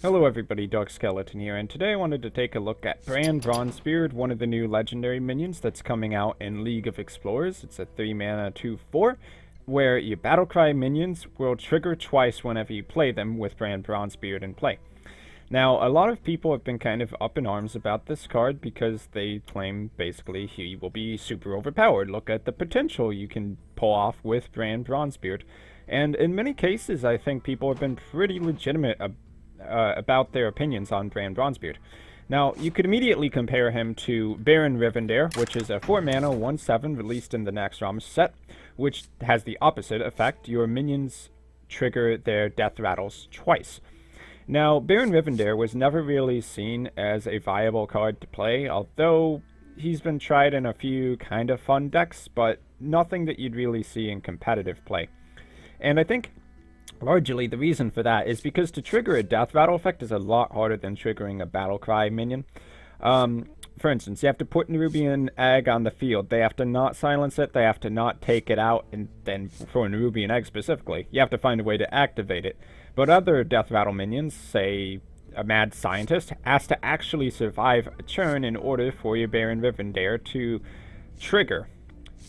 Hello everybody, Dark Skeleton here, and today I wanted to take a look at Brann Bronzebeard, one of the new legendary minions that's coming out in League of Explorers. It's a 3-mana 2/4, where your Battlecry minions will trigger twice whenever you play them with Brann Bronzebeard in play. Now, a lot of people have been kind of up in arms about this card because they claim basically he will be super overpowered. Look at the potential you can pull off with Brann Bronzebeard. And in many cases, I think people have been pretty legitimate about their opinions on Brann Bronzebeard. Now, you could immediately compare him to Baron Rivendare, which is a 4-mana 1/7 released in the Naxxramas set, which has the opposite effect. Your minions trigger their death rattles twice. Now, Baron Rivendare was never really seen as a viable card to play, although he's been tried in a few kind of fun decks, but nothing that you'd really see in competitive play. And I think largely the reason for that is because to trigger a death rattle effect is a lot harder than triggering a Battlecry minion. For instance, you have to put Nerubian Egg on the field. They have to not silence it, they have to not take it out, and then for Nerubian Egg specifically, you have to find a way to activate it. But other death rattle minions, say a mad scientist, has to actually survive a turn in order for your Baron Rivendare to trigger.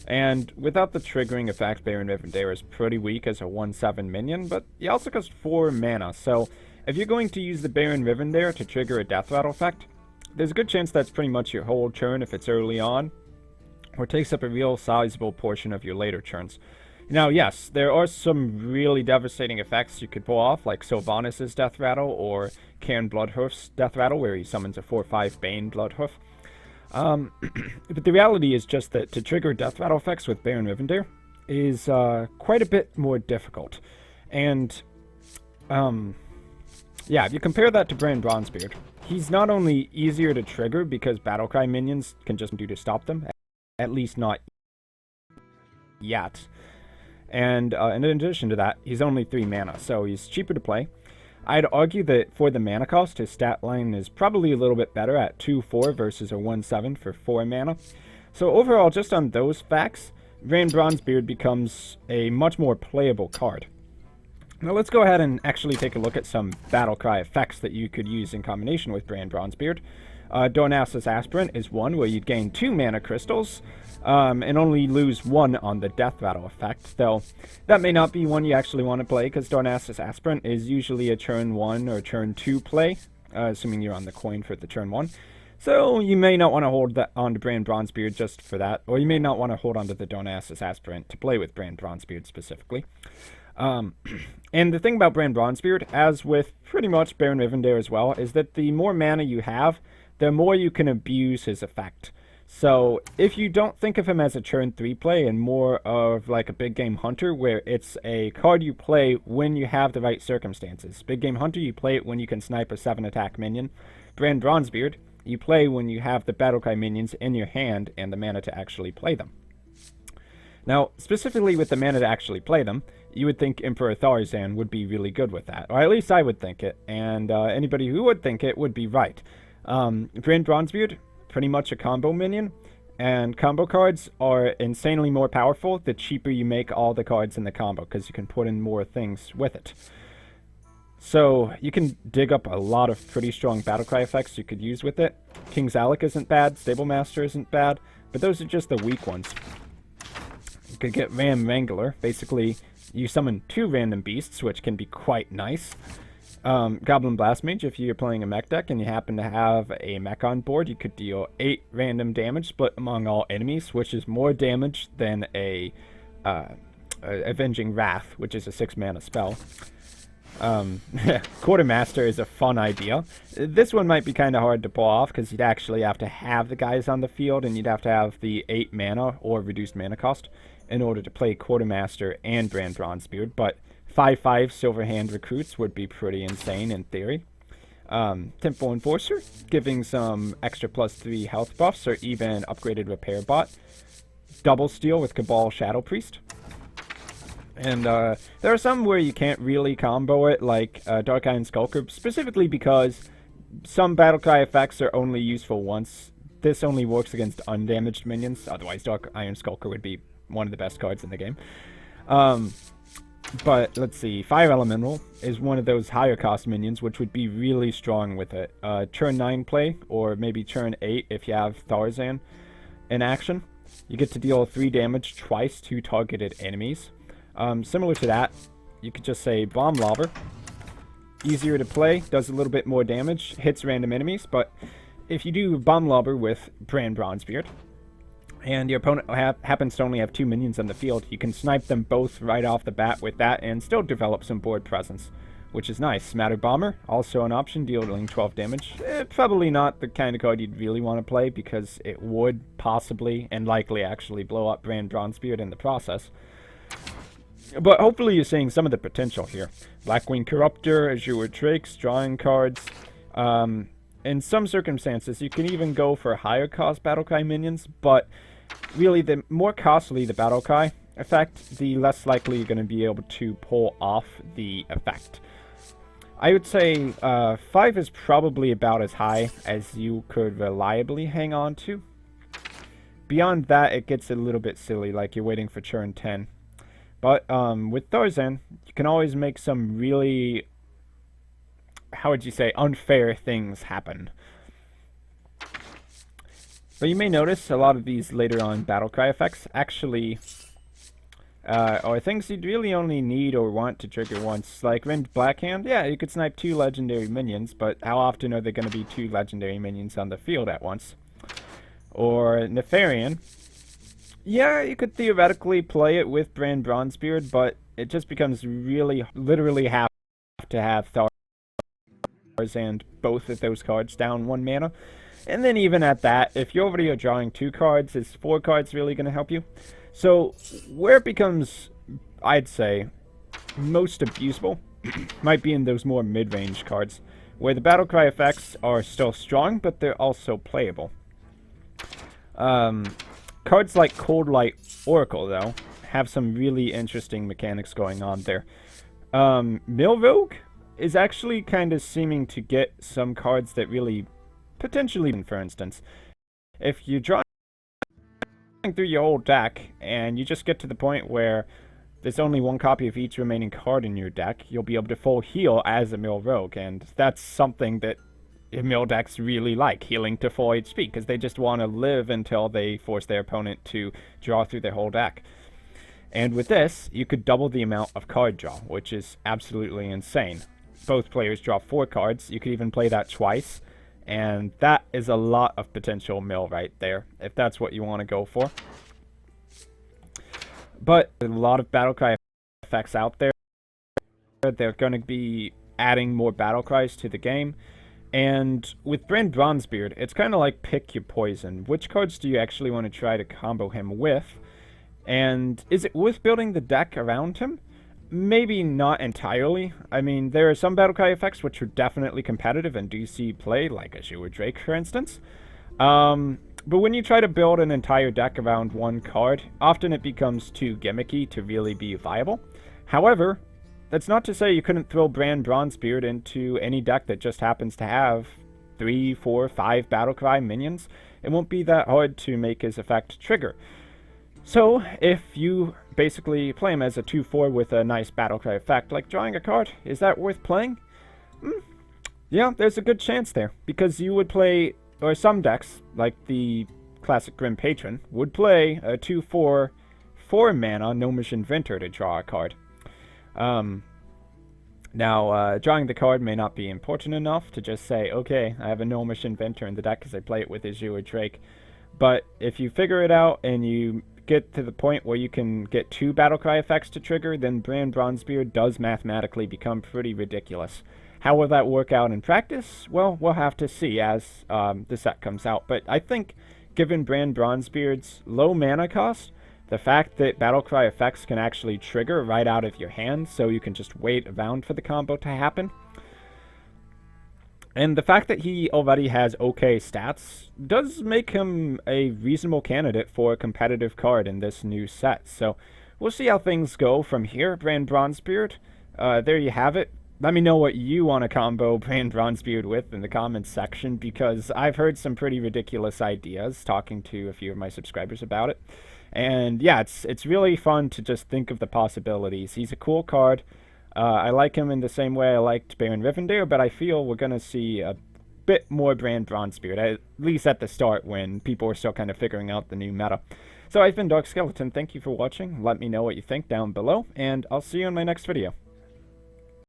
And without the triggering effect, Baron Rivendare is pretty weak as a 1/7 minion, but he also costs 4 mana, so if you're going to use the Baron Rivendare to trigger a death rattle effect, there's a good chance that's pretty much your whole turn if it's early on, or takes up a real sizable portion of your later turns. Now, yes, there are some really devastating effects you could pull off, like Sylvanas' Death Rattle or Cairn Bloodhoof's Death Rattle, where he summons a 4/5 Bane Bloodhoof. But the reality is just that to trigger death rattle effects with Baron Rivendare is quite a bit more difficult. And, yeah, if you compare that to Brann Bronzebeard, he's not only easier to trigger because Battlecry minions can just do to stop them, at least not yet. And in addition to that, he's only 3 mana, so he's cheaper to play. I'd argue that for the mana cost, his stat line is probably a little bit better at 2/4 versus a 1/7 for 4 mana. So overall, just on those facts, Brann Bronzebeard becomes a much more playable card. Now let's go ahead and actually take a look at some Battlecry effects that you could use in combination with Brann Bronzebeard. Dornassus Aspirant is one where you'd gain 2 mana crystals, and only lose 1 on the death rattle effect, though that may not be one you actually want to play, because Dornassus Aspirant is usually a turn 1 or turn 2 play, assuming you're on the coin for the turn 1. So you may not want to hold that on to Brann Bronzebeard just for that, or you may not want to hold on to the Dornassus Aspirant to play with Brann Bronzebeard specifically. And the thing about Brann Bronzebeard, as with pretty much Baron Rivendare as well, is that the more mana you have, the more you can abuse his effect. So if you don't think of him as a turn 3 play and more of like a big game hunter where it's a card you play when you have the right circumstances. Big game hunter, you play it when you can snipe a 7 attack minion. Brann Bronzebeard, you play when you have the Battlecry minions in your hand and the mana to actually play them. Now, specifically with the mana to actually play them, you would think Emperor Tharzan would be really good with that. Or at least I would think it, and anybody who would think it would be right. Brann Bronzebeard, pretty much a combo minion, and combo cards are insanely more powerful the cheaper you make all the cards in the combo, because you can put in more things with it. So you can dig up a lot of pretty strong Battlecry effects you could use with it. King's Alec isn't bad, Stable Master isn't bad, but those are just the weak ones. You could get Ram Wrangler. Basically, you summon 2 random beasts, which can be quite nice. Goblin Blast Mage, if you're playing a mech deck and you happen to have a mech on board, you could deal 8 random damage split among all enemies, which is more damage than a Avenging Wrath, which is a 6 mana spell. Quartermaster is a fun idea. This one might be kind of hard to pull off because you'd actually have to have the guys on the field and you'd have to have the 8 mana or reduced mana cost in order to play Quartermaster and Brann Bronzebeard, but 5/5 Silverhand recruits would be pretty insane in theory. Temple Enforcer, giving some extra +3 health buffs or even upgraded Repair Bot. Double Steal with Cabal Shadow Priest. And there are some where you can't really combo it, like Dark Iron Skulker, specifically because some Battlecry effects are only useful once. This only works against undamaged minions, otherwise Dark Iron Skulker would be one of the best cards in the game. But let's see, Fire Elemental is one of those higher cost minions, which would be really strong with it. Turn 9 play, or maybe turn 8 if you have Tharzan in action. You get to deal 3 damage twice to targeted enemies. Similar to that, you could just say Bomb Lobber. Easier to play, does a little bit more damage, hits random enemies, but if you do Bomb Lobber with Brann Bronzebeard, and your opponent happens to only have 2 minions on the field, you can snipe them both right off the bat with that and still develop some board presence, which is nice. Matter Bomber, also an option, dealing 12 damage. Probably not the kind of card you'd really want to play because it would possibly and likely actually blow up Brann Bronzebeard in the process. But hopefully you're seeing some of the potential here. Blackwing Corruptor, Azure Drakes, drawing cards. In some circumstances, you can even go for higher cost Battlecry minions, but really, the more costly the Battlecry effect, the less likely you're going to be able to pull off the effect. I would say 5 is probably about as high as you could reliably hang on to. Beyond that, it gets a little bit silly, like you're waiting for turn 10. But with Tharzan, you can always make some really, how would you say, unfair things happen. But you may notice a lot of these later on Battlecry effects actually are things you'd really only need or want to trigger once. Like Rimmed Blackhand, yeah, you could snipe 2 legendary minions, but how often are there going to be 2 legendary minions on the field at once? Or Nefarian, yeah, you could theoretically play it with Brann Bronzebeard, but it just becomes really, literally have to have Tharzan both of those cards down 1 mana. And then even at that, if you already are drawing 2 cards, is 4 cards really going to help you? So where it becomes, I'd say, most abusable might be in those more mid-range cards, where the Battlecry effects are still strong, but they're also playable. Cards like Cold Light Oracle, though, have some really interesting mechanics going on there. Mill Rogue is actually kind of seeming to get some cards that really potentially, for instance, if you're drawing through your whole deck and you just get to the point where there's only 1 copy of each remaining card in your deck, you'll be able to full heal as a Mill Rogue, and that's something that Mill decks really like, healing to full HP, because they just want to live until they force their opponent to draw through their whole deck. And with this, you could double the amount of card draw, which is absolutely insane. Both players draw 4 cards, you could even play that twice, and that is a lot of potential mill right there, if that's what you want to go for. But a lot of Battlecry effects out there. They're going to be adding more Battlecries to the game. And with Brann Bronzebeard, it's kind of like pick your poison. Which cards do you actually want to try to combo him with? And is it worth building the deck around him? Maybe not entirely. I mean, there are some Battlecry effects which are definitely competitive and do see play, like Azure Drake, for instance. But when you try to build an entire deck around 1 card, often it becomes too gimmicky to really be viable. However, that's not to say you couldn't throw Brann Bronzebeard into any deck that just happens to have 3, 4, 5 Battlecry minions. It won't be that hard to make his effect trigger. So, if you basically play him as a 2-4 with a nice Battlecry effect, like drawing a card, is that worth playing? Yeah, there's a good chance there, because you would play, or some decks, like the classic Grim Patron, would play a 2-4, 4 mana Gnomish Inventor to draw a card. Now, drawing the card may not be important enough to just say, okay, I have a Gnomish Inventor in the deck because I play it with Azure Drake. But if you figure it out and you get to the point where you can get 2 Battlecry effects to trigger, then Brann Bronzebeard does mathematically become pretty ridiculous. How will that work out in practice? Well, we'll have to see as the set comes out. But I think, given Brann Bronzebeard's low mana cost, the fact that Battlecry effects can actually trigger right out of your hand, so you can just wait around for the combo to happen, and the fact that he already has okay stats does make him a reasonable candidate for a competitive card in this new set. So we'll see how things go from here. Brann Bronzebeard, there you have it. Let me know what you want to combo Brann Bronzebeard with in the comments section, because I've heard some pretty ridiculous ideas talking to a few of my subscribers about it. And yeah, it's really fun to just think of the possibilities. He's a cool card. I like him in the same way I liked Baron Rivendare, but I feel we're going to see a bit more Brann Bronzebeard, at least at the start when people were still kind of figuring out the new meta. So I've been Dark Skeleton. Thank you for watching. Let me know what you think down below, and I'll see you in my next video.